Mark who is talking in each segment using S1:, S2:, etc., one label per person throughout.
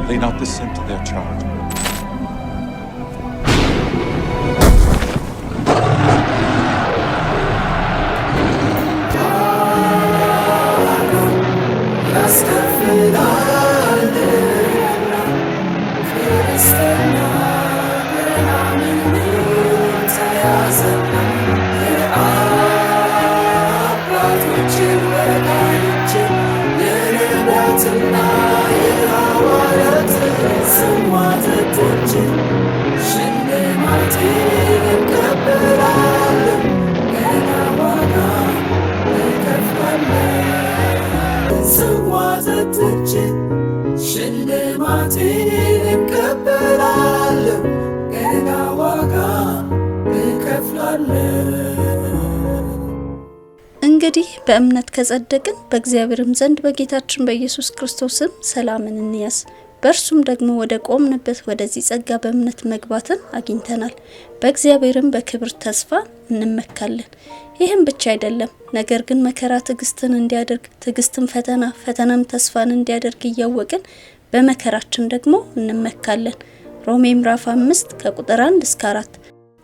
S1: certainly not the sin to their child.
S2: እንግዲህ በእምነት ከጸደቅን በእግዚአብሔርም ዘንድ በጌታችን በኢየሱስ ክርስቶስም ሰላምን እንያዝ። በእርሱም ደግሞ ወደ ቆምንበት ወደዚህ ጸጋ በእምነት መግባትን አግኝተናል። በእግዚአብሔርም በክብር ተስፋ እንመካለን። ይህም ብቻ አይደለም፣ ነገር ግን መከራ ትዕግስትን እንዲያደርግ፣ ትዕግስትም ፈተና፣ ፈተናም ተስፋን እንዲያደርግ እያወቅን በመከራችን ደግሞ እንመካለን። ሮሜ ምዕራፍ 5 ከቁጥር 1 እስከ 4።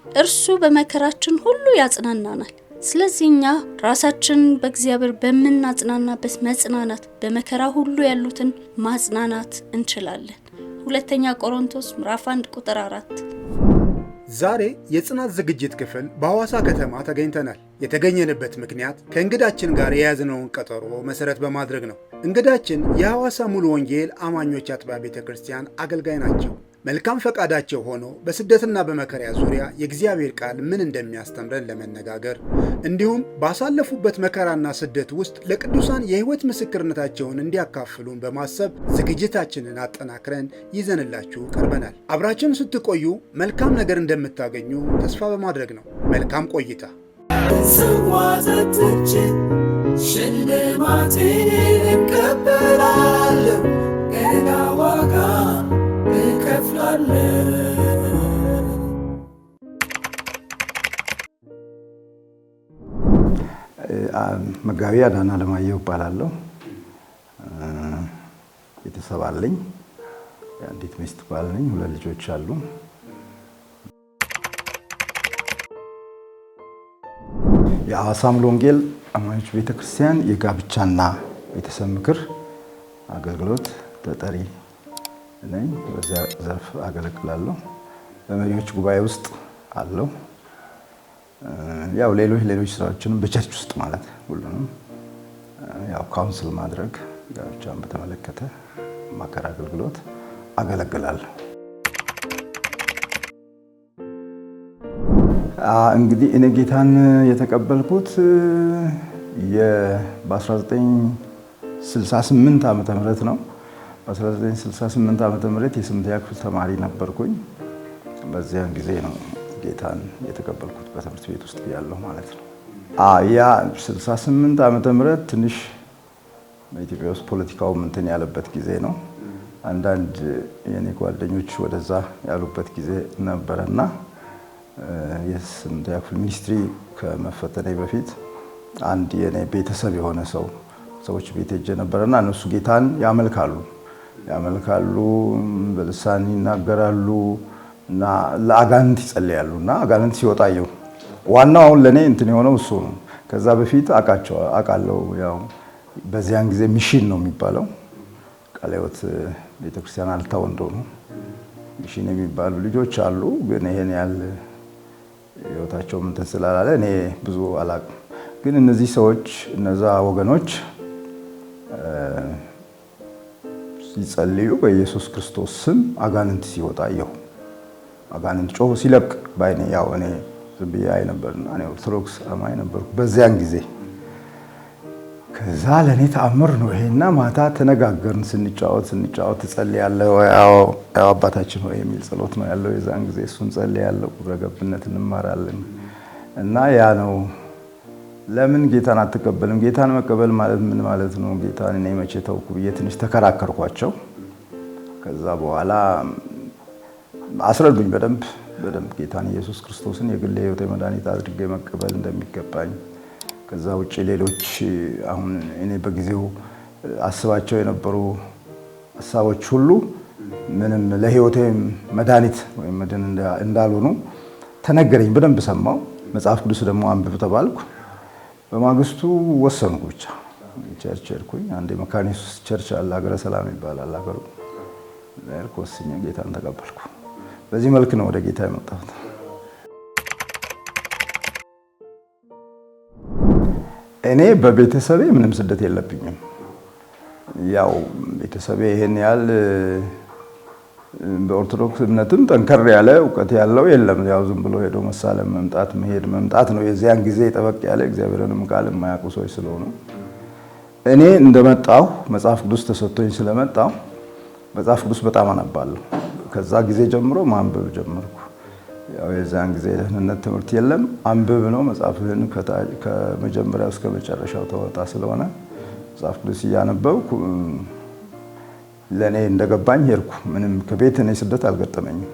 S2: እርሱ በመከራችን ሁሉ ያጽናናናል። ስለዚህ እኛ ራሳችን በእግዚአብሔር በመናጽናናበት መጽናናት በመከራ ሁሉ ያሉትን ማጽናናት እንችላለን። ሁለተኛ ቆሮንቶስ ምዕራፍ 1 ቁጥር 4።
S3: ዛሬ የጽናት ዝግጅት ክፍል በሐዋሳ ከተማ ተገኝተናል። የተገኘንበት ምክንያት ከእንግዳችን ጋር የያዝነውን ቀጠሮ መሰረት በማድረግ ነው። እንግዳችን የሐዋሳ ሙሉ ወንጌል አማኞች አጥቢያ ቤተክርስቲያን አገልጋይ ናቸው። መልካም ፈቃዳቸው ሆኖ በስደትና በመከራ ዙሪያ የእግዚአብሔር ቃል ምን እንደሚያስተምረን ለመነጋገር እንዲሁም ባሳለፉበት መከራና ስደት ውስጥ ለቅዱሳን የሕይወት ምስክርነታቸውን እንዲያካፍሉን በማሰብ ዝግጅታችንን አጠናክረን ይዘንላችሁ ቀርበናል። አብራችን ስትቆዩ መልካም ነገር እንደምታገኙ ተስፋ በማድረግ ነው። መልካም ቆይታ። ሽልማቴን እቀበላለሁ ገና ዋጋ
S4: መጋቢ አዳና ለማየሁ እባላለሁ። ቤተሰብ አለኝ። አንዲት ሚስት ባል ነኝ። 2 ልጆች አሉ። የሐዋሳ ሙሉ ወንጌል አማኞች ቤተክርስቲያን የጋብቻና ቤተሰብ ምክር አገልግሎት ተጠሪ ነኝ። በዚያ ዘርፍ አገለግላለሁ። በመሪዎች ጉባኤ ውስጥ አለው። ያው ሌሎች ስራዎችንም በቸርች ውስጥ ማለት ሁሉንም ያው ካውንስል ማድረግ ጋብቻን በተመለከተ ማከር አገልግሎት አገለግላለሁ። እንግዲህ እኔ ጌታን የተቀበልኩት በ1968 ዓመተ ምህረት ነው። በ1968 ዓመተ ምህረት የ8ኛ ክፍል ተማሪ ነበርኩኝ። በዚያን ጊዜ ነው ጌታን የተቀበልኩት በትምህርት ቤት ውስጥ ያለው ማለት ነው። ያ 68 ዓመተ ምህረት ትንሽ በኢትዮጵያ ውስጥ ፖለቲካው እንትን ያለበት ጊዜ ነው። አንዳንድ የኔ ጓደኞች ወደዛ ያሉበት ጊዜ ነበርና የ8ኛ ክፍል ሚኒስትሪ ከመፈተኔ በፊት አንድ የኔ ቤተሰብ የሆነ ሰዎች ቤት ሄጄ ነበርና እነሱ ጌታን ያመልካሉ፣ በልሳን ይናገራሉ እና ለአጋንንት ይጸልያሉና አጋንንት ሲወጣየው ዋናው አሁን ለኔ እንትን የሆነው እሱ ነው። ከዛ በፊት አውቃለሁ። ያው በዚያን ጊዜ ሚሽን ነው የሚባለው ቃለ ሕይወት ቤተክርስቲያን አልታ ወንዶ ነው ሚሽን የሚባሉ ልጆች አሉ። ግን ይሄን ያህል ሕይወታቸው እንትን ስላላለ እኔ ብዙ አላውቅም። ግን እነዚህ ሰዎች እነዛ ወገኖች ሲጸልዩ በኢየሱስ ክርስቶስ ስም አጋንንት ሲወጣ አየሁ። አጋንንት ጮህ ሲለቅ ባይኔ ያው እኔ ዝም ብዬ አይ ነበርና እኔ ኦርቶዶክስ አማኝ ነበርኩ በዚያን ጊዜ። ከዛ ለኔ ተአምር ነው ይሄና ማታ ተነጋገርን። ስንጫወት ትጸልያለህ ወይ? አዎ አባታችን ሆይ የሚል ጸሎት ነው ያለው የዛን ጊዜ። እሱን ጸልያለሁ። ረገብነት እንማራለን እና ያ ነው። ለምን ጌታን አትቀበልም? ጌታን መቀበል ማለት ምን ማለት ነው? ጌታን እኔ መቼ ተውኩ ብዬ ትንሽ ተከራከርኳቸው። ከዛ በኋላ አስረዱኝ በደንብ ጌታን ኢየሱስ ክርስቶስን የግል ሕይወቴ መድኃኒት አድርጌ መቀበል እንደሚገባኝ። ከዛ ውጪ ሌሎች አሁን እኔ በጊዜው አስባቸው የነበሩ ሐሳቦች ሁሉ ምንም ለህይወቴ መድኃኒት ወይም መድን እንዳልሆኑ ተነገረኝ። በደንብ ሰማው። መጽሐፍ ቅዱስ ደግሞ አንብብ ተባልኩ። በማግስቱ ወሰንኩ። ብቻ ቸርች ሄድኩኝ። አንዴ መካኒስ ቸርች አለ፣ ሀገረ ሰላም ይባላል ሀገሩ። ሄድኩ፣ ወስኜ ጌታን ተቀበልኩ። በዚህ መልክ ነው ወደ ጌታ የመጣሁት። እኔ በቤተሰቤ ምንም ስደት የለብኝም። ያው ቤተሰቤ ይሄን ያህል በኦርቶዶክስ እምነትም ጠንከር ያለ እውቀት ያለው የለም። ያው ዝም ብሎ ሄዶ መሳለም መምጣት መሄድ መምጣት ነው። የዚያን ጊዜ ጠበቅ ያለ እግዚአብሔርንም ቃል የማያውቁ ሰዎች ስለሆኑ እኔ እንደመጣሁ መጽሐፍ ቅዱስ ተሰጥቶኝ ስለመጣሁ መጽሐፍ ቅዱስ በጣም አነባለሁ። ከዛ ጊዜ ጀምሮ ማንበብ ጀመርኩ። ያው የዚያን ጊዜ ደህንነት ትምህርት የለም። አንብብ ነው መጽሐፍህን ከመጀመሪያው እስከ መጨረሻው ተወጣ ስለሆነ መጽሐፍ ቅዱስ እያነበብኩ ለኔ እንደገባኝ ሄድኩ። ምንም ከቤት እኔ ስደት አልገጠመኝም።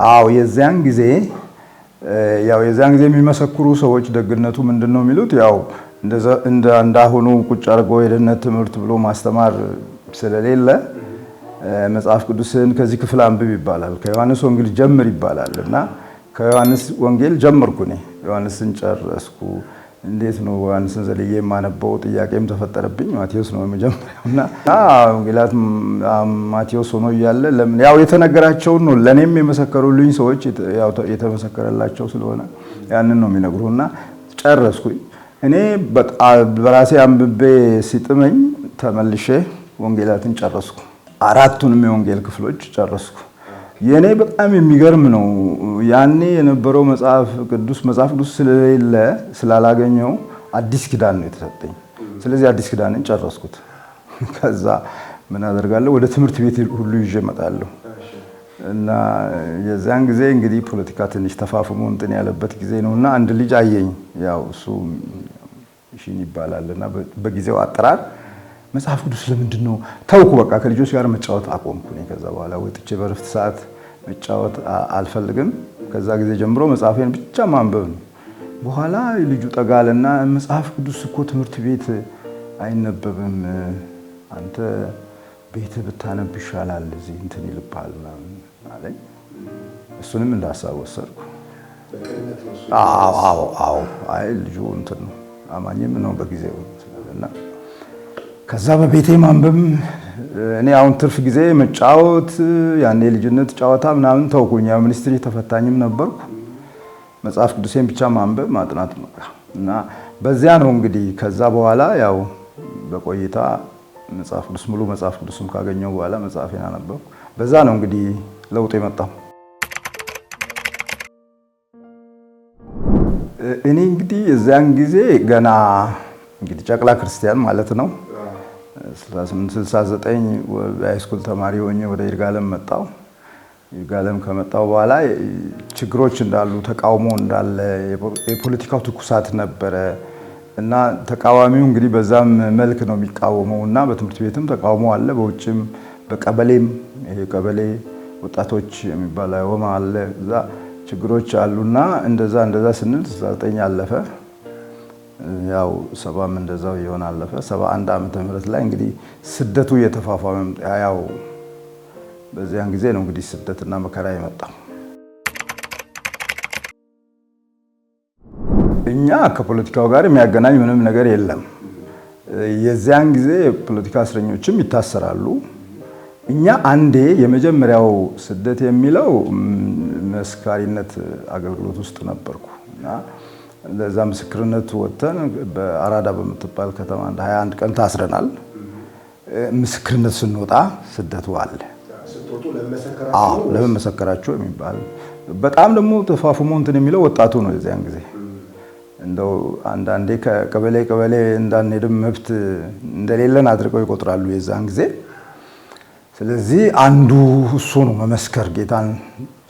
S4: አዎ የዚያን ጊዜ የሚመሰክሩ ሰዎች ደግነቱ ምንድነው የሚሉት? ያው እንዳሁኑ ቁጭ አድርጎ የደህንነት ትምህርት ብሎ ማስተማር ስለሌለ መጽሐፍ ቅዱስን ከዚህ ክፍል አንብብ ይባላል፣ ከዮሐንስ ወንጌል ጀምር ይባላል እና ከዮሐንስ ወንጌል ጀመርኩ። እኔ ዮሐንስን ጨረስኩ። እንዴት ነው ዮሐንስን ዘልዬ የማነበው? ጥያቄም ተፈጠረብኝ። ማቴዎስ ነው የመጀመሪያውና ወንጌላት ማቴዎስ ሆኖ እያለ ለምን ያው የተነገራቸውን ነው ለኔም የመሰከሩልኝ ሰዎች ያው የተመሰከረላቸው ስለሆነ ያንን ነው የሚነግሩና ጨረስኩኝ። እኔ በራሴ አንብቤ ሲጥመኝ ተመልሼ ወንጌላትን ጨረስኩ። አራቱንም የወንጌል ክፍሎች ጨረስኩ። የኔ በጣም የሚገርም ነው። ያኔ የነበረው መጽሐፍ ቅዱስ ስለሌለ ስላላገኘው አዲስ ኪዳን ነው የተሰጠኝ። ስለዚህ አዲስ ኪዳንን ጨረስኩት። ከዛ ምን አደርጋለሁ? ወደ ትምህርት ቤት ሁሉ ይዤ እመጣለሁ እና የዛን ጊዜ እንግዲህ ፖለቲካ ትንሽ ተፋፍሞ እንትን ያለበት ጊዜ ነውና አንድ ልጅ አየኝ። ያው እሱ ሽን ይባላልና በጊዜው አጠራር መጽሐፍ ቅዱስ ለምንድን ነው ተውኩ። በቃ ከልጆች ጋር መጫወት አቆምኩ። እኔ ከዛ በኋላ ወጥቼ በረፍት ሰዓት መጫወት አልፈልግም። ከዛ ጊዜ ጀምሮ መጽሐፌን ብቻ ማንበብ ነው። በኋላ ልጁ ጠጋልና መጽሐፍ ቅዱስ እኮ ትምህርት ቤት አይነበብም፣ አንተ ቤት ብታነብ ይሻላል፣ እዚህ እንትን ይልባል ምናምን አለኝ። እሱንም እንዳሳብ ወሰድኩ። አዎ አይ ልጁ እንትን ነው አማኝም ነው በጊዜው እና ከዛ በቤቴ ማንበብ እኔ አሁን ትርፍ ጊዜ መጫወት ያኔ ልጅነት ጨዋታ ምናምን ተውኩኝ። ያው ሚኒስትሪ ተፈታኝም ነበርኩ። መጽሐፍ ቅዱሴን ብቻ ማንበብ ማጥናት ነው እና በዚያ ነው እንግዲህ። ከዛ በኋላ ያው በቆይታ ሙሉ መጽሐፍ ቅዱስም ካገኘው በኋላ መጽሐፌን አነበብኩ። በዛ ነው እንግዲህ ለውጥ የመጣው። እኔ እንግዲህ እዚያን ጊዜ ገና እንግዲህ ጨቅላ ክርስቲያን ማለት ነው 6869 ሃይስኩል ተማሪ ሆኜ ወደ ይርጋለም መጣሁ። ይርጋለም ከመጣሁ በኋላ ችግሮች እንዳሉ፣ ተቃውሞ እንዳለ፣ የፖለቲካው ትኩሳት ነበረ እና ተቃዋሚው እንግዲህ በዛም መልክ ነው የሚቃወመው እና በትምህርት ቤትም ተቃውሞ አለ፣ በውጭም በቀበሌም ይሄ ቀበሌ ወጣቶች የሚባል ወማ አለ፣ እዛ ችግሮች አሉና እንደዛ ስንል 69 አለፈ። ያው 70ም እንደዛው ይሆን አለፈ። 71 ዓመተ ምህረት ላይ እንግዲህ ስደቱ የተፋፋመ ያው በዚያን ጊዜ ነው እንግዲህ ስደትና መከራ የመጣው። እኛ ከፖለቲካው ጋር የሚያገናኝ ምንም ነገር የለም። የዚያን ጊዜ ፖለቲካ እስረኞችም ይታሰራሉ። እኛ አንዴ የመጀመሪያው ስደት የሚለው መስካሪነት አገልግሎት ውስጥ ነበርኩ እና ለዛ ምስክርነት ወጥተን በአራዳ በምትባል ከተማ 21 ቀን ታስረናል። ምስክርነት ስንወጣ ስደቱ አለ። ለምን መሰከራችሁ የሚባል በጣም ደግሞ ተፋፍሞ እንትን የሚለው ወጣቱ ነው። የዚያን ጊዜ እንደው አንዳንዴ ከቀበሌ እንዳንሄድም መብት እንደሌለን አድርገው ይቆጥራሉ የዛን ጊዜ። ስለዚህ አንዱ እሱ ነው መመስከር፣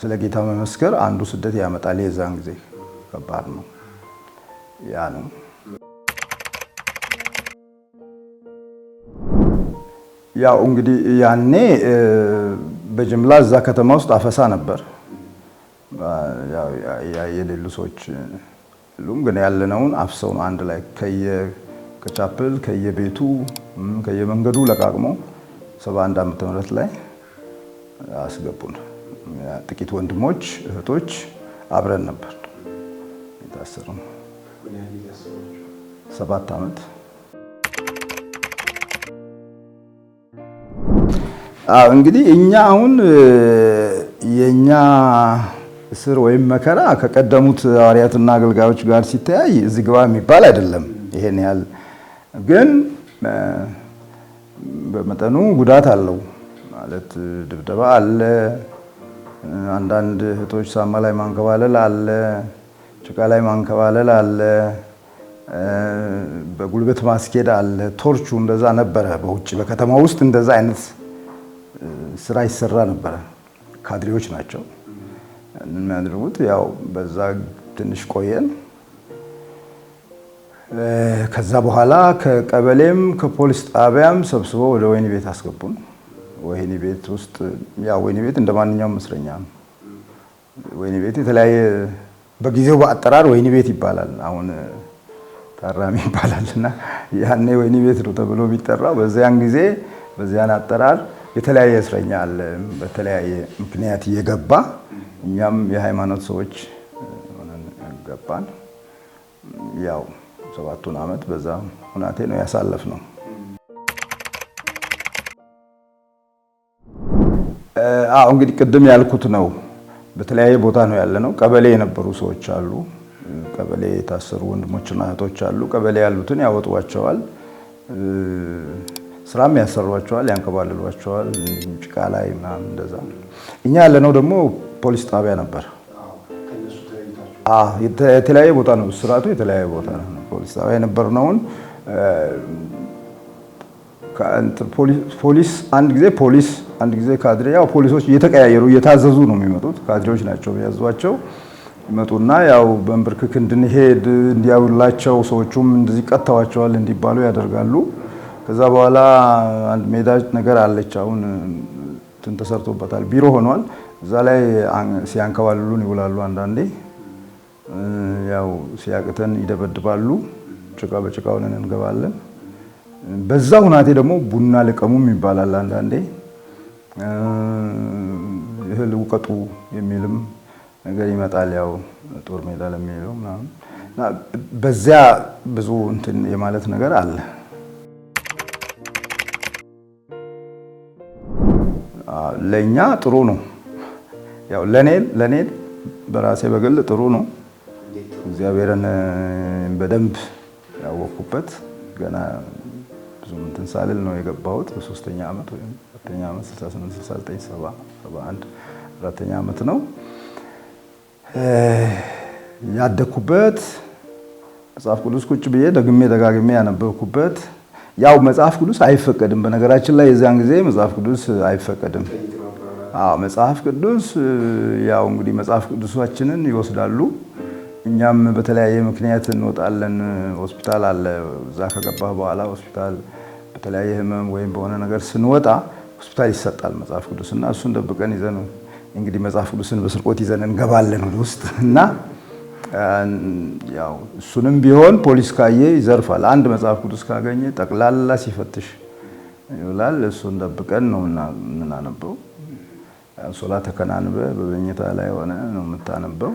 S4: ስለ ጌታ መመስከር አንዱ ስደት ያመጣል። የዛን ጊዜ ከባድ ነው። ያ ነው ያው እንግዲህ ያኔ በጅምላ እዛ ከተማ ውስጥ አፈሳ ነበር። ያው የሌሉ ሰዎች ሁሉም ግን ያለነውን አፍሰው ነው አንድ ላይ ከቻፕል ከየቤቱ ከየመንገዱ ለቃቅሞ 71 ዓመተ ምህረት ላይ አስገቡን። ጥቂት ወንድሞች እህቶች አብረን ነበር የታሰረው 7 ዓመት። እንግዲህ እኛ አሁን የኛ እስር ወይም መከራ ከቀደሙት ሐዋርያትና አገልጋዮች ጋር ሲተያይ እዚህ ግባ የሚባል አይደለም። ይሄን ያህል ግን በመጠኑ ጉዳት አለው ማለት ድብደባ አለ፣ አንዳንድ እህቶች ሳማ ላይ ማንከባለል አለ፣ ጭቃ ላይ ማንከባለል አለ፣ በጉልበት ማስኬድ አለ። ቶርቹ እንደዛ ነበረ። በውጭ በከተማ ውስጥ እንደዛ አይነት ስራ ይሰራ ነበረ። ካድሬዎች ናቸው የሚያደርጉት። ያው በዛ ትንሽ ቆየን። ከዛ በኋላ ከቀበሌም ከፖሊስ ጣቢያም ሰብስበው ወደ ወህኒ ቤት አስገቡን። ወህኒ ቤት ውስጥ ያው ወህኒ ቤት እንደማንኛውም እስረኛ ነው። ወህኒ ቤት የተለያየ በጊዜው በአጠራር ወህኒ ቤት ይባላል፣ አሁን ታራሚ ይባላልና ያኔ ወህኒ ቤት ነው ተብሎ ቢጠራው በዚያን ጊዜ በዚያን አጠራር የተለያየ እስረኛ አለ። በተለያየ ምክንያት እየገባ እኛም የሃይማኖት ሰዎች ሆነን ገባን። ያው 7 ዓመት በዛ ሁናቴ ነው ያሳለፍነው። እንግዲህ ቅድም ያልኩት ነው። በተለያየ ቦታ ነው ያለነው። ቀበሌ የነበሩ ሰዎች አሉ። ቀበሌ የታሰሩ ወንድሞችና እህቶች አሉ። ቀበሌ ያሉትን ያወጧቸዋል፣ ስራም ያሰሯቸዋል፣ ያንከባልሏቸዋል ጭቃ ላይ ምናምን እንደዛ። እኛ ያለነው ደግሞ ፖሊስ ጣቢያ ነበር። የተለያየ ቦታ ነው ስራቱ፣ የተለያየ ቦታ ነው። ፖሊስ ጣቢያ የነበርነውን ፖሊስ አንድ ጊዜ ፖሊስ አንድ ጊዜ ካድሬ፣ ያው ፖሊሶች እየተቀያየሩ እየታዘዙ ነው የሚመጡት። ካድሬዎች ናቸው የሚያዟቸው። ይመጡና ያው በእንብርክክ እንድንሄድ እንዲያውላቸው፣ ሰዎቹም እንደዚህ ቀጥተዋቸዋል እንዲባሉ ያደርጋሉ። ከዛ በኋላ አንድ ሜዳ ነገር አለች። አሁን እንትን ተሰርቶበታል፣ ቢሮ ሆኗል። እዛ ላይ ሲያንከባልሉን ይውላሉ። አንዳንዴ ያው ሲያቅተን ይደበድባሉ። ጭቃ በጭቃ ሆነን እንገባለን። በዛ ሁናቴ ደግሞ ቡና ልቀሙም ይባላል። አንዳንዴ እህል ውቀጡ የሚልም ነገር ይመጣል። ያው ጦር ሜዳ ለሚለው ምናምን እና በዚያ ብዙ እንትን የማለት ነገር አለ። ለኛ ጥሩ ነው። ያው ለኔ በራሴ በግል ጥሩ ነው። እግዚአብሔርን በደንብ ያወቅኩበት ገና ብዙ እንትን ሳልል ነው የገባሁት። በ3ኛ ዓመት ወይም 4ኛ ዓመት 68 69 70 71 4ኛ ዓመት ነው ያደኩበት። መጽሐፍ ቅዱስ ቁጭ ብዬ ደጋግሜ ያነበብኩበት። ያው መጽሐፍ ቅዱስ አይፈቀድም፣ በነገራችን ላይ የዛን ጊዜ መጽሐፍ ቅዱስ አይፈቀድም። መጽሐፍ ቅዱስ ያው እንግዲህ መጽሐፍ ቅዱሳችንን ይወስዳሉ። እኛም በተለያየ ምክንያት እንወጣለን። ሆስፒታል አለ። እዛ ከገባህ በኋላ ሆስፒታል በተለያየ ህመም ወይም በሆነ ነገር ስንወጣ ሆስፒታል ይሰጣል መጽሐፍ ቅዱስ እና እሱን ደብቀን ይዘን እንግዲህ መጽሐፍ ቅዱስን በስርቆት ይዘን እንገባለን ወደ ውስጥ እና ያው እሱንም ቢሆን ፖሊስ ካየ ይዘርፋል። አንድ መጽሐፍ ቅዱስ ካገኘ ጠቅላላ ሲፈትሽ ይውላል። እሱን ደብቀን ነው የምናነበው። ሶላት ተከናንበ በመኝታ ላይ ሆነ ነው የምታነበው።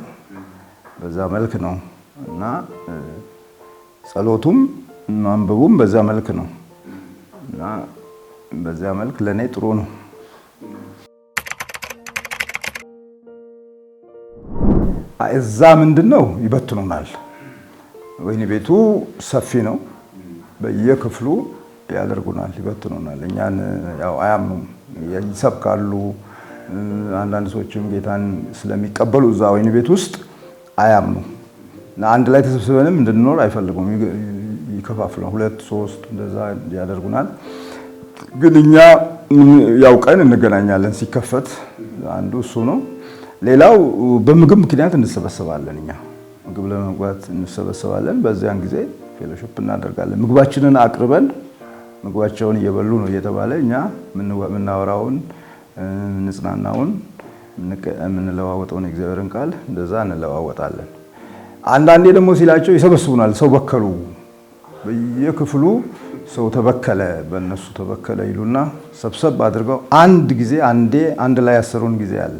S4: በዛ መልክ ነው እና ጸሎቱም ማንበቡም በዛ መልክ ነው እና በዛ መልክ ለኔ ጥሩ ነው። እዛ ምንድነው ይበትኑናል። ወህኒ ቤቱ ሰፊ ነው። በየክፍሉ ያደርጉናል፣ ይበትኑናል። እኛን ያው አያምኑም፣ ይሰብካሉ። አንዳንድ ሰዎችም ጌታን ስለሚቀበሉ እዛ ወህኒ ቤት ውስጥ አያምኑ እና አንድ ላይ ተሰብስበንም እንድንኖር አይፈልጉም። ይከፋፍሉን፣ 2 3 እንደዛ ያደርጉናል። ግን እኛ ያው ቀን እንገናኛለን ሲከፈት፣ አንዱ እሱ ነው። ሌላው በምግብ ምክንያት እንሰበሰባለን። እኛ ምግብ ለመግባት እንሰበሰባለን። በዚያን ጊዜ ፌሎሺፕ እናደርጋለን። ምግባችንን አቅርበን ምግባቸውን እየበሉ ነው እየተባለ እኛ የምናወራውን እንጽናናውን የምንለዋወጠውን የእግዚአብሔርን ቃል እንደዛ እንለዋወጣለን። አንዳንዴ ደግሞ ሲላቸው ይሰበስቡናል። ሰው በከሉ በየክፍሉ ሰው ተበከለ፣ በእነሱ ተበከለ ይሉና ሰብሰብ አድርገው አንድ ጊዜ አንድ ላይ ያሰሩን ጊዜ አለ።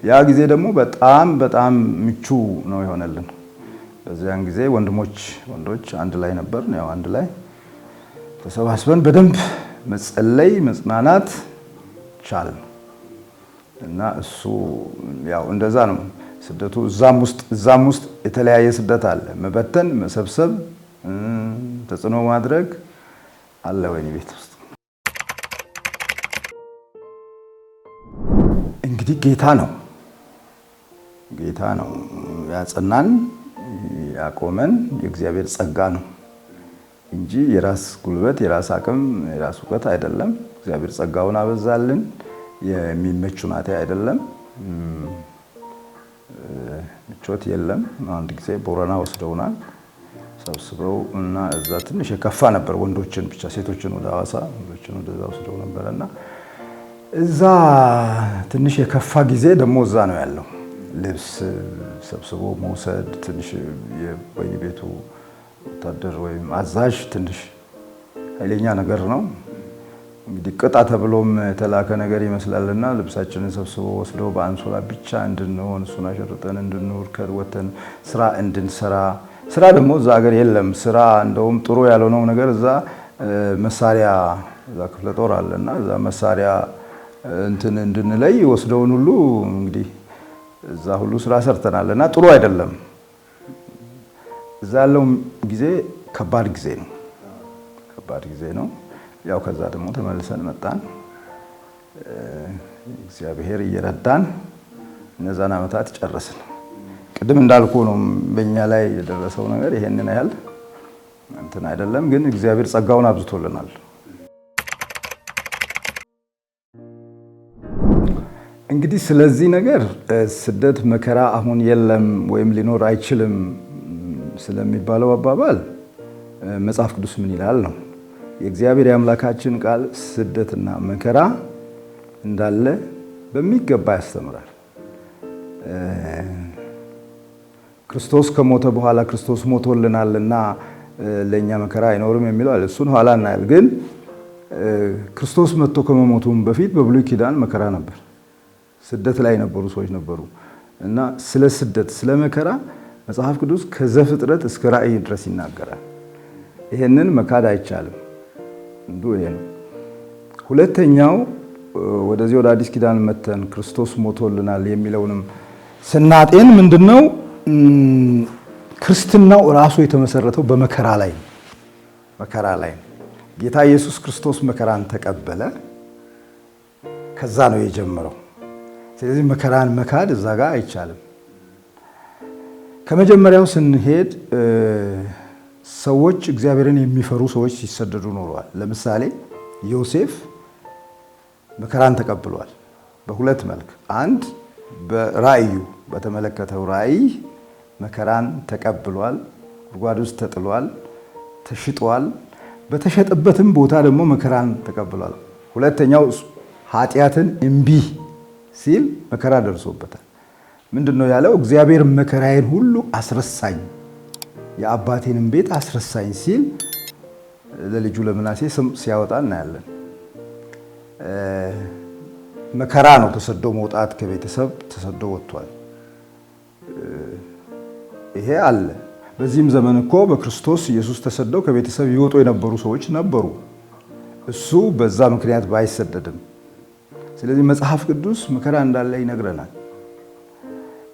S4: ያ ጊዜ ደግሞ በጣም ምቹ ነው የሆነልን። በዚያን ጊዜ ወንዶች አንድ ላይ ነበር። ያው አንድ ላይ ተሰባስበን በደንብ መጸለይ መጽናናት ቻልን እና እሱ ያው እንደዛ ነው ስደቱ። እዛም ውስጥ የተለያየ ስደት አለ። መበተን፣ መሰብሰብ፣ ተጽዕኖ ማድረግ አለ ወይኔ ቤት ውስጥ። እንግዲህ ጌታ ነው ያጸናን ያቆመን የእግዚአብሔር ጸጋ ነው እንጂ የራስ ጉልበት፣ የራስ አቅም፣ የራስ እውቀት አይደለም። እግዚአብሔር ጸጋውን አበዛልን። የሚመች ሁናቴ አይደለም። ምቾት የለም። አንድ ጊዜ ቦረና ወስደውናል ሰብስበው እና እዛ ትንሽ የከፋ ነበር። ወንዶችን ብቻ ሴቶችን ወደ ሐዋሳ ወንዶችን ወደዛ ወስደው ነበርና እዛ ትንሽ የከፋ ጊዜ ደግሞ እዛ ነው ያለው። ልብስ ሰብስቦ መውሰድ ትንሽ የወይኒ ቤቱ ወታደር ወይም አዛዥ ትንሽ ኃይለኛ ነገር ነው። እንግዲህ ቅጣ ተብሎም የተላከ ነገር ይመስላልና ልብሳችንን ሰብስቦ ወስደው በአንሶላ ብቻ እንድንሆን እሱን አሸርጠን እንድንኖር ከወተን ስራ እንድንሰራ። ስራ ደግሞ እዛ ሀገር የለም። ስራ እንደውም ጥሩ ያልሆነው ነገር እዛ መሳሪያ እዛ ክፍለ ጦር አለና እዛ መሳሪያ እንድንለይ ወስደውን ሁሉ እንግዲህ እዛ ሁሉ ስራ ሰርተናልና ጥሩ አይደለም። እዛ ያለው ጊዜ ከባድ ጊዜ ነው። ያው ከዛ ደግሞ ተመልሰን መጣን። እግዚአብሔር እየረዳን እነዛን ዓመታት ጨረስን። ቅድም እንዳልኩ ነው በእኛ ላይ የደረሰው ነገር ይሄንን ያህል እንትን አይደለም፣ ግን እግዚአብሔር ጸጋውን አብዝቶልናል። እንግዲህ ስለዚህ ነገር ስደት መከራ አሁን የለም ወይም ሊኖር አይችልም ስለሚባለው አባባል መጽሐፍ ቅዱስ ምን ይላል ነው? የእግዚአብሔር የአምላካችን ቃል ስደትና መከራ እንዳለ በሚገባ ያስተምራል። ክርስቶስ ከሞተ በኋላ ክርስቶስ ሞቶልናልና ለኛ መከራ አይኖርም የሚለው አለ። እሱን ኋላ እናያል። ግን ክርስቶስ መጥቶ ከመሞቱም በፊት በብሉይ ኪዳን መከራ ነበር። ስደት ላይ የነበሩ ሰዎች ነበሩ እና ስለ ስደት ስለ መከራ መጽሐፍ ቅዱስ ከዘፍጥረት እስከ ራእይ ድረስ ይናገራል። ይሄንን መካድ አይቻልም። እንዱ ይሄ ነው። ሁለተኛው ወደዚህ ወደ አዲስ ኪዳን መተን ክርስቶስ ሞቶልናል የሚለውንም ስናጤን ምንድነው ክርስትናው ራሱ የተመሰረተው በመከራ ላይ ጌታ ኢየሱስ ክርስቶስ መከራን ተቀበለ። ከዛ ነው የጀመረው። ስለዚህ መከራን መካድ እዛ ጋር አይቻልም። ከመጀመሪያው ስንሄድ ሰዎች እግዚአብሔርን የሚፈሩ ሰዎች ሲሰደዱ ኖረዋል። ለምሳሌ ዮሴፍ መከራን ተቀብሏል በሁለት መልክ። አንድ በራእዩ በተመለከተው ራእይ መከራን ተቀብሏል። ጉድጓድ ውስጥ ተጥሏል፣ ተሽጧል። በተሸጠበትም ቦታ ደግሞ መከራን ተቀብሏል። ሁለተኛው ኃጢአትን እምቢ ሲል መከራ ደርሶበታል። ምንድነው ያለው? እግዚአብሔር መከራዬን ሁሉ አስረሳኝ፣ የአባቴንም ቤት አስረሳኝ ሲል ለልጁ ለምናሴ ስም ሲያወጣ እናያለን። መከራ ነው ተሰዶ መውጣት፣ ከቤተሰብ ተሰዶ ወጥቷል። ይሄ አለ። በዚህም ዘመን እኮ በክርስቶስ ኢየሱስ ተሰደው ከቤተሰብ ይወጡ የነበሩ ሰዎች ነበሩ። እሱ በዛ ምክንያት ባይሰደድም፣ ስለዚህ መጽሐፍ ቅዱስ መከራ እንዳለ ይነግረናል።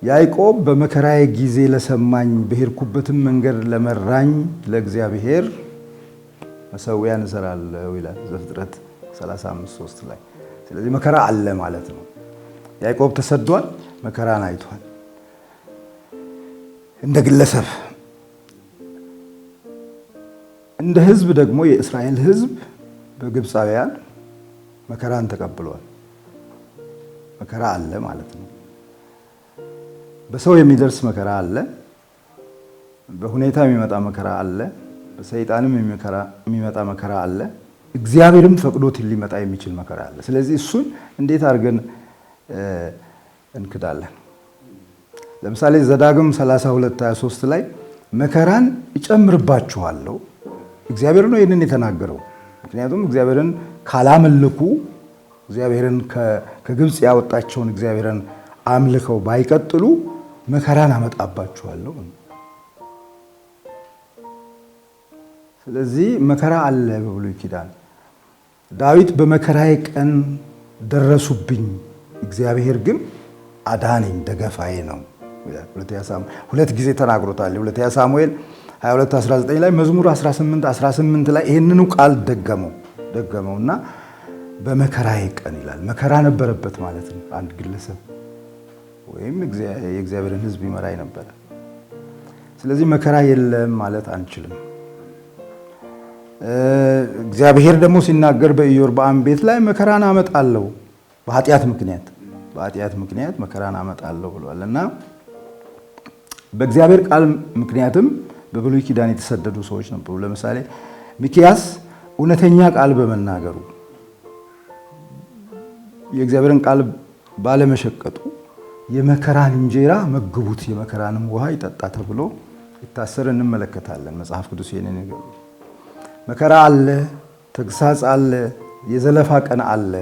S4: ያዕቆብ በመከራዬ ጊዜ ለሰማኝ በሄድኩበትም መንገድ ለመራኝ ለእግዚአብሔር መሠዊያን እሰራለሁ ይላል ዘፍጥረት 35:3 ላይ። ስለዚህ መከራ አለ ማለት ነው። ያዕቆብ ተሰዷል፣ መከራን አይቷል። እንደ ግለሰብ እንደ ሕዝብ ደግሞ የእስራኤል ሕዝብ በግብፃውያን መከራን ተቀብሏል። መከራ አለ ማለት ነው። በሰው የሚደርስ መከራ አለ፣ በሁኔታ የሚመጣ መከራ አለ፣ በሰይጣንም የሚመጣ መከራ አለ፣ እግዚአብሔርም ፈቅዶት ሊመጣ የሚችል መከራ አለ። ስለዚህ እሱን እንዴት አድርገን እንክዳለን? ለምሳሌ ዘዳግም 32:23 ላይ መከራን እጨምርባችኋለሁ እግዚአብሔር ነው ይህንን የተናገረው። ምክንያቱም እግዚአብሔርን ካላመለኩ እግዚአብሔርን ከግብፅ ያወጣቸውን እግዚአብሔርን አምልከው ባይቀጥሉ መከራን አመጣባችኋለሁ። ስለዚህ መከራ አለ በብሉይ ኪዳን። ዳዊት በመከራዬ ቀን ደረሱብኝ፣ እግዚአብሔር ግን አዳነኝ፣ ደገፋዬ ነው። ሁለት ጊዜ ተናግሮታል። ሁለተኛ ሳሙኤል 22:19 ላይ መዝሙር 18:18 ላይ ይህንኑ ቃል ደገመውና በመከራዬ ቀን ይላል። መከራ ነበረበት ማለት ነው። አንድ ግለሰብ ወይም የእግዚአብሔርን ሕዝብ ይመራ ነበረ። ስለዚህ መከራ የለም ማለት አንችልም። እግዚአብሔር ደግሞ ሲናገር በኢዮርብዓም ቤት ላይ መከራን አመጣለሁ በኃጢአት ምክንያት መከራን አመጣለሁ ብሏል እና በእግዚአብሔር ቃል ምክንያትም በብሉይ ኪዳን የተሰደዱ ሰዎች ነበሩ። ለምሳሌ ሚክያስ እውነተኛ ቃል በመናገሩ የእግዚአብሔርን ቃል ባለመሸቀጡ የመከራን እንጀራ መግቡት የመከራንም ውሃ ይጠጣ ተብሎ ይታሰር እንመለከታለን። መጽሐፍ ቅዱስ ይሄንን ይገርም። መከራ አለ፣ ተግሳጽ አለ፣ የዘለፋ ቀን አለ።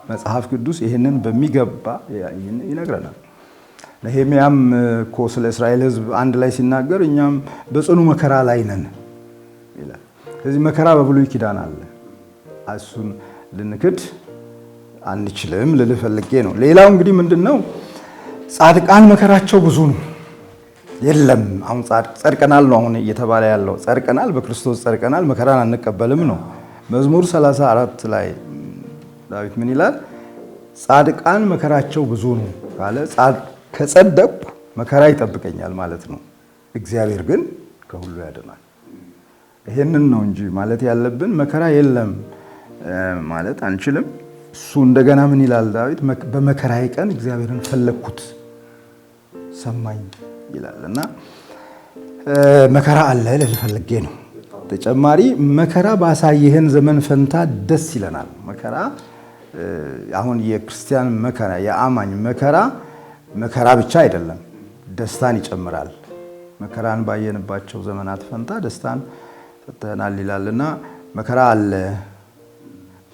S4: መጽሐፍ ቅዱስ ይሄንን በሚገባ ይነግረናል። ነህምያም እኮ ስለ እስራኤል ሕዝብ አንድ ላይ ሲናገር እኛም በጽኑ መከራ ላይ ነን ይላል። ስለዚህ መከራ በብሉይ ኪዳን አለ። እሱን ልንክድ አንችልም ልልህ ፈልጌ ነው። ሌላው እንግዲህ ምንድነው? ጻድቃን መከራቸው ብዙ ነው። የለም አሁን ጸድቀናል ነው አሁን እየተባለ ያለው። ጸድቀናል፣ በክርስቶስ ጸድቀናል፣ መከራን አንቀበልም ነው። መዝሙር 34 ላይ ዳዊት ምን ይላል? ጻድቃን መከራቸው ብዙ ነው ካለ ከጸደቅኩ መከራ ይጠብቀኛል ማለት ነው። እግዚአብሔር ግን ከሁሉ ያድናል። ይሄንን ነው እንጂ ማለት ያለብን መከራ የለም ማለት አንችልም። እሱ እንደገና ምን ይላል ዳዊት? በመከራዬ ቀን እግዚአብሔርን ፈለግኩት ሰማኝ ይላል እና መከራ አለ ልፈልጌ ነው። ተጨማሪ መከራ ባሳየህን ዘመን ፈንታ ደስ ይለናል። መከራ አሁን የክርስቲያን መከራ የአማኝ መከራ ብቻ አይደለም፣ ደስታን ይጨምራል። መከራን ባየንባቸው ዘመናት ፈንታ ደስታን ሰጥተናል ይላልና መከራ አለ።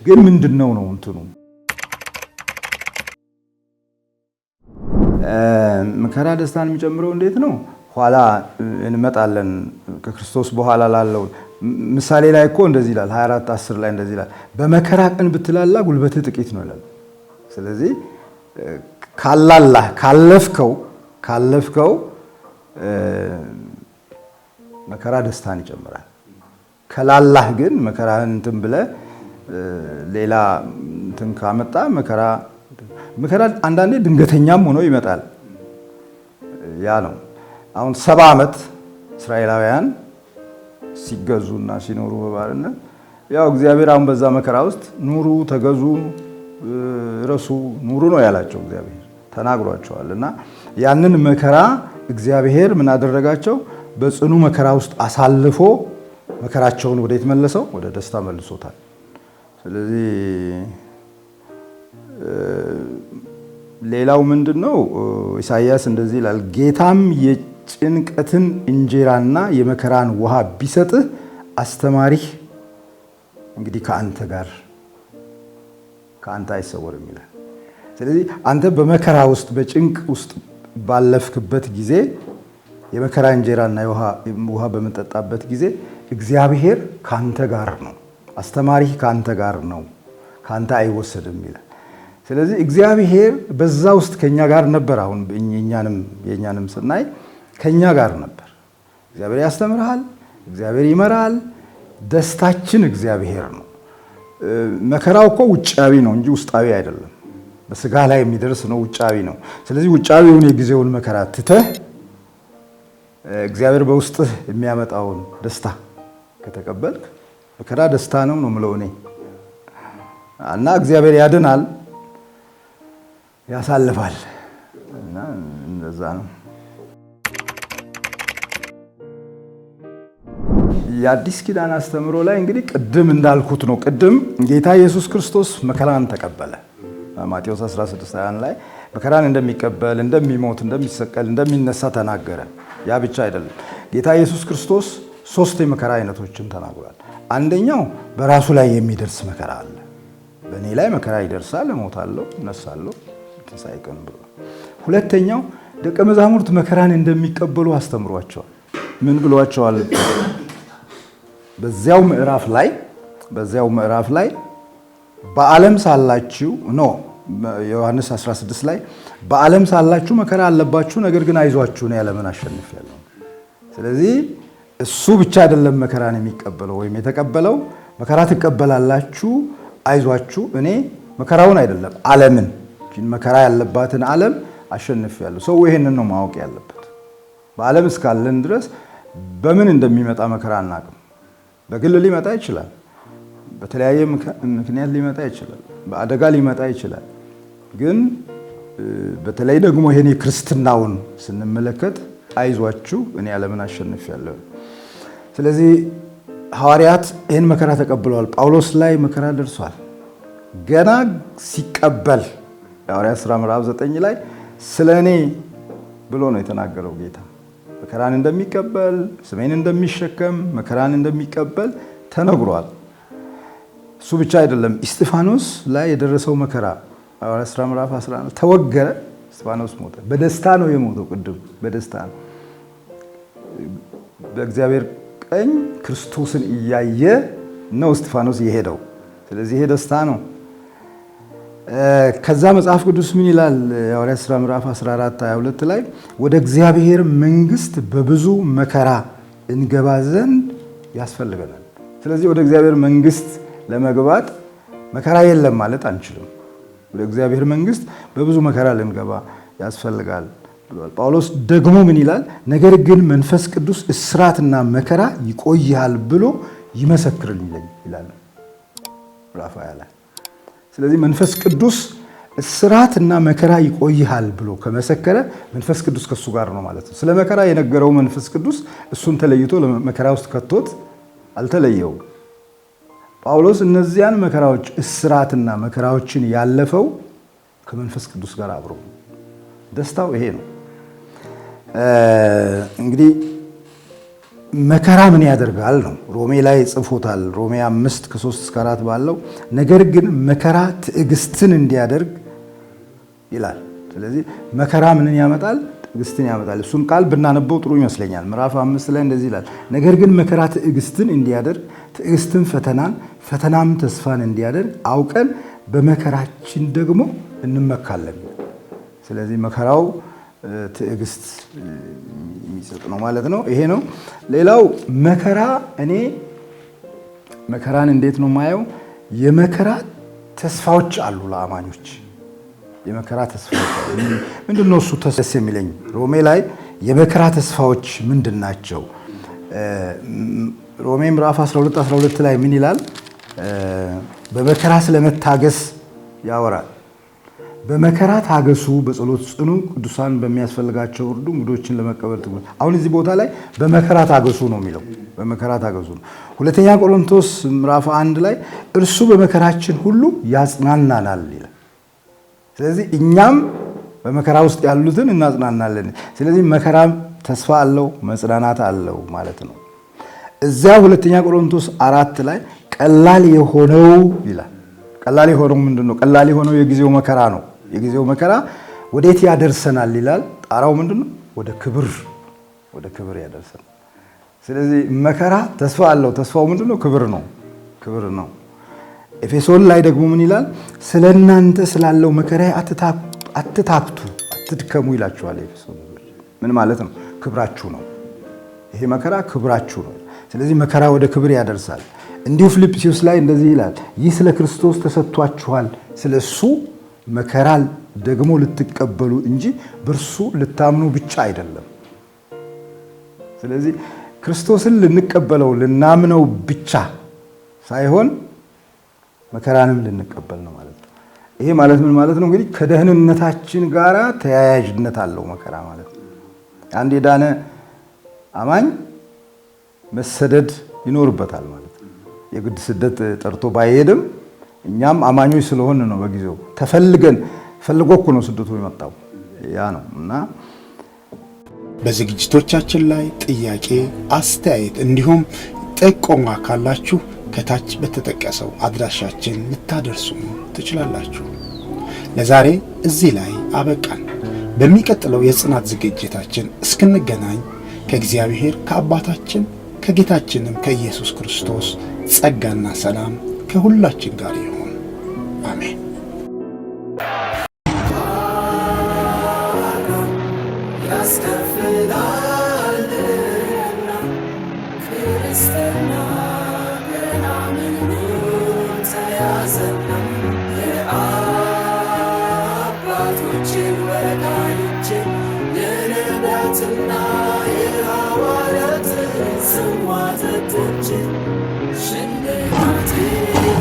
S4: ግን ምንድነው ነው እንትኑ መከራ ደስታን የሚጨምረው እንዴት ነው? ኋላ እንመጣለን። ከክርስቶስ በኋላ ላለው ምሳሌ ላይ እኮ እንደዚህ ይላል 24:10 ላይ እንደዚህ ይላል፣ በመከራ ቀን ብትላላ ጉልበትህ ጥቂት ነው ይላል። ስለዚህ ካለፍከው መከራ ደስታን ይጨምራል። ከላላህ ግን መከራህን እንትን ብለህ ሌላ እንትን ካመጣ መከራ አንዳንዴ ድንገተኛም ሆኖ ይመጣል። ያ ነው አሁን 70 ዓመት እስራኤላውያን ሲገዙና ሲኖሩ በባርነት ያው እግዚአብሔር አሁን በዛ መከራ ውስጥ ኑሩ፣ ተገዙ፣ ረሱ፣ ኑሩ ነው ያላቸው። እግዚአብሔር ተናግሯቸዋል እና ያንን መከራ እግዚአብሔር ምን አደረጋቸው? በጽኑ መከራ ውስጥ አሳልፎ መከራቸውን ወዴት መለሰው? ወደ ደስታ መልሶታል። ስለዚህ ሌላው ምንድነው? ኢሳይያስ እንደዚህ ይላል፣ ጌታም የጭንቀትን እንጀራና የመከራን ውሃ ቢሰጥህ አስተማሪህ እንግዲህ ከአንተ አይሰወርም ይላል። ስለዚህ አንተ በመከራ ውስጥ በጭንቅ ውስጥ ባለፍክበት ጊዜ የመከራ እንጀራና ውሃ በመጠጣበት ጊዜ እግዚአብሔር ካንተ ጋር ነው፣ አስተማሪህ ካንተ ጋር ነው፣ ካንተ አይወሰድም ይላል። ስለዚህ እግዚአብሔር በዛ ውስጥ ከኛ ጋር ነበር። አሁን የኛንም ስናይ ከኛ ጋር ነበር። እግዚአብሔር ያስተምርሃል፣ እግዚአብሔር ይመራል። ደስታችን እግዚአብሔር ነው። መከራው እኮ ውጫዊ ነው እንጂ ውስጣዊ አይደለም። በስጋ ላይ የሚደርስ ነው፣ ውጫዊ ነው። ስለዚህ ውጫዊውን የጊዜውን መከራ ትተህ እግዚአብሔር በውስጥህ የሚያመጣውን ደስታ ከተቀበልክ መከራ ደስታ ነው የምለው እኔ እና እግዚአብሔር ያድናል፣ ያሳልፋል እና እንደዛ ነው። የአዲስ ኪዳን አስተምሮ ላይ እንግዲህ ቅድም እንዳልኩት ነው። ቅድም ጌታ ኢየሱስ ክርስቶስ መከራን ተቀበለ። ማቴዎስ 16:21 ላይ መከራን እንደሚቀበል፣ እንደሚሞት፣ እንደሚሰቀል፣ እንደሚነሳ ተናገረ። ያ ብቻ አይደለም። ጌታ ኢየሱስ ክርስቶስ ሶስት የመከራ አይነቶችን ተናግሯል። አንደኛው በራሱ ላይ የሚደርስ መከራ አለ። በእኔ ላይ መከራ ይደርሳል፣ እሞታለሁ፣ እነሳለሁ ትንሣኤ ቀን ብሎ። ሁለተኛው ደቀ መዛሙርት መከራን እንደሚቀበሉ አስተምሯቸዋል። ምን ብሏቸዋል? በዚያው ምዕራፍ ላይ በዓለም ሳላችሁ ዮሐንስ 16 ላይ በዓለም ሳላችሁ መከራ አለባችሁ፣ ነገር ግን አይዟችሁ እኔ ዓለምን አሸንፌአለሁ። ስለዚህ እሱ ብቻ አይደለም መከራን የሚቀበለው ወይም የተቀበለው፣ መከራ ትቀበላላችሁ፣ አይዟችሁ እኔ መከራውን አይደለም ዓለምን፣ መከራ ያለባትን ዓለም አሸንፌአለሁ። ሰው ይሄንን ነው ማወቅ ያለበት። በዓለም እስካለን ድረስ በምን እንደሚመጣ መከራ አናውቅም። በግል ሊመጣ ይችላል፣ በተለያየ ምክንያት ሊመጣ ይችላል፣ በአደጋ ሊመጣ ይችላል። ግን በተለይ ደግሞ ይሄን የክርስትናውን ስንመለከት አይዟችሁ እኔ ዓለምን አሸንፌአለሁ። ስለዚህ ሐዋርያት ይህን መከራ ተቀብለዋል። ጳውሎስ ላይ መከራ ደርሷል። ገና ሲቀበል የሐዋርያት ሥራ ምዕራፍ 9 ላይ ስለ እኔ ብሎ ነው የተናገረው ጌታ። መከራን እንደሚቀበል፣ ስሜን እንደሚሸከም፣ መከራን እንደሚቀበል ተነግሯል። እሱ ብቻ አይደለም። እስጢፋኖስ ላይ የደረሰው መከራ ሐዋርያት ሥራ ምዕራፍ 11 ተወገረ፣ እስጢፋኖስ ሞተ። በደስታ ነው የሞተው። ቅድም በደስታ ነው። በእግዚአብሔር ቀኝ ክርስቶስን እያየ ነው እስጢፋኖስ የሄደው። ስለዚህ ይሄ ደስታ ነው። ከዛ መጽሐፍ ቅዱስ ምን ይላል? የሐዋርያት ሥራ ምዕራፍ 14:22 ላይ ወደ እግዚአብሔር መንግሥት በብዙ መከራ እንገባ ዘንድ ያስፈልገናል። ስለዚህ ወደ እግዚአብሔር መንግሥት ለመግባት መከራ የለም ማለት አንችልም። ወደ እግዚአብሔር መንግሥት በብዙ መከራ ልንገባ ያስፈልጋል ብሏል። ጳውሎስ ደግሞ ምን ይላል? ነገር ግን መንፈስ ቅዱስ እስራትና መከራ ይቆያል ብሎ ይመሰክርልኝ ይላል ምዕራፍ 20 ላይ። ስለዚህ መንፈስ ቅዱስ እስራትና መከራ ይቆይሃል ብሎ ከመሰከረ መንፈስ ቅዱስ ከሱ ጋር ነው ማለት ነው። ስለ መከራ የነገረው መንፈስ ቅዱስ እሱን ተለይቶ መከራ ውስጥ ከቶት አልተለየውም። ጳውሎስ እነዚያን መከራዎች እስራትና መከራዎችን ያለፈው ከመንፈስ ቅዱስ ጋር አብሮ። ደስታው ይሄ ነው። እንግዲህ መከራ ምን ያደርጋል ነው ሮሜ ላይ ጽፎታል። ሮሜ 5:3-4 ባለው ነገር ግን መከራ ትዕግስትን እንዲያደርግ ይላል። ስለዚህ መከራ ምንን ያመጣል? ትዕግስትን ያመጣል። እሱን ቃል ብናነበው ጥሩ ይመስለኛል። ምዕራፍ 5 ላይ እንደዚህ ይላል፣ ነገር ግን መከራ ትዕግስትን እንዲያደርግ፣ ትዕግስትን ፈተናን፣ ፈተናም ተስፋን እንዲያደርግ አውቀን በመከራችን ደግሞ እንመካለን። ስለዚህ መከራው ትዕግስት የሚሰጥ ነው ማለት ነው። ይሄ ነው። ሌላው መከራ እኔ መከራን እንዴት ነው ማየው? የመከራ ተስፋዎች አሉ ለአማኞች። የመከራ ተስፋዎች ምንድን ነው? እሱ ደስ የሚለኝ ሮሜ ላይ የመከራ ተስፋዎች ምንድን ናቸው? ሮሜ ምዕራፍ 12 ላይ ምን ይላል? በመከራ ስለመታገስ ያወራል። በመከራ ታገሱ፣ በጸሎት ጽኑ፣ ቅዱሳን በሚያስፈልጋቸው እርዱ፣ እንግዶችን ለመቀበል ትጉ። አሁን እዚህ ቦታ ላይ በመከራ ታገሱ ነው የሚለው። በመከራ ታገሱ ነው። ሁለተኛ ቆሮንቶስ ምዕራፍ 1 ላይ እርሱ በመከራችን ሁሉ ያጽናናናል ይላል። ስለዚህ እኛም በመከራ ውስጥ ያሉትን እናጽናናለን። ስለዚህ መከራ ተስፋ አለው፣ መጽናናት አለው ማለት ነው። እዚያ ሁለተኛ ቆሮንቶስ 4 ላይ ቀላል የሆነው ይላል። ቀላል የሆነው ምንድነው? ቀላል የሆነው የጊዜው መከራ ነው። የጊዜው መከራ ወዴት ያደርሰናል ይላል። ጣራው ምንድነው? ወደ ክብር ያደርሰናል። ስለዚህ መከራ ተስፋ አለው። ተስፋው ምንድነው? ክብር ነው። ኤፌሶን ላይ ደግሞ ምን ይላል? ስለ እናንተ ስላለው መከራ አትታክቱ፣ አትድከሙ ይላችኋል። ኤፌሶን ምን ማለት ነው? ክብራችሁ ነው። ይሄ መከራ ክብራችሁ ነው። ስለዚህ መከራ ወደ ክብር ያደርሳል። እንዲሁ ፊልጵስዩስ ላይ እንደዚህ ይላል፣ ይህ ስለ ክርስቶስ ተሰጥቷችኋል፣ ስለ እሱ መከራ ደግሞ ልትቀበሉ እንጂ በእርሱ ልታምኑ ብቻ አይደለም። ስለዚህ ክርስቶስን ልንቀበለው ልናምነው ብቻ ሳይሆን መከራንም ልንቀበል ነው ማለት ነው። ይሄ ማለት ምን ማለት ነው? እንግዲህ ከደህንነታችን ጋር ተያያዥነት አለው መከራ ማለት ነው። አንድ የዳነ አማኝ መሰደድ ይኖርበታል ማለት ነው። የግድ ስደት ጠርቶ ባይሄድም እኛም አማኞች ስለሆን ነው በጊዜው ፈልጎ እኮ ነው ስደቱ የመጣው ያ ነው። እና
S3: በዝግጅቶቻችን ላይ ጥያቄ፣ አስተያየት እንዲሁም ጥቆማ ካላችሁ ከታች በተጠቀሰው አድራሻችን ልታደርሱ ትችላላችሁ። ለዛሬ እዚህ ላይ አበቃን። በሚቀጥለው የጽናት ዝግጅታችን እስክንገናኝ ከእግዚአብሔር ከአባታችን ከጌታችንም ከኢየሱስ ክርስቶስ ጸጋና ሰላም ከሁላችን ጋር ይሁን። አሜን።
S1: What a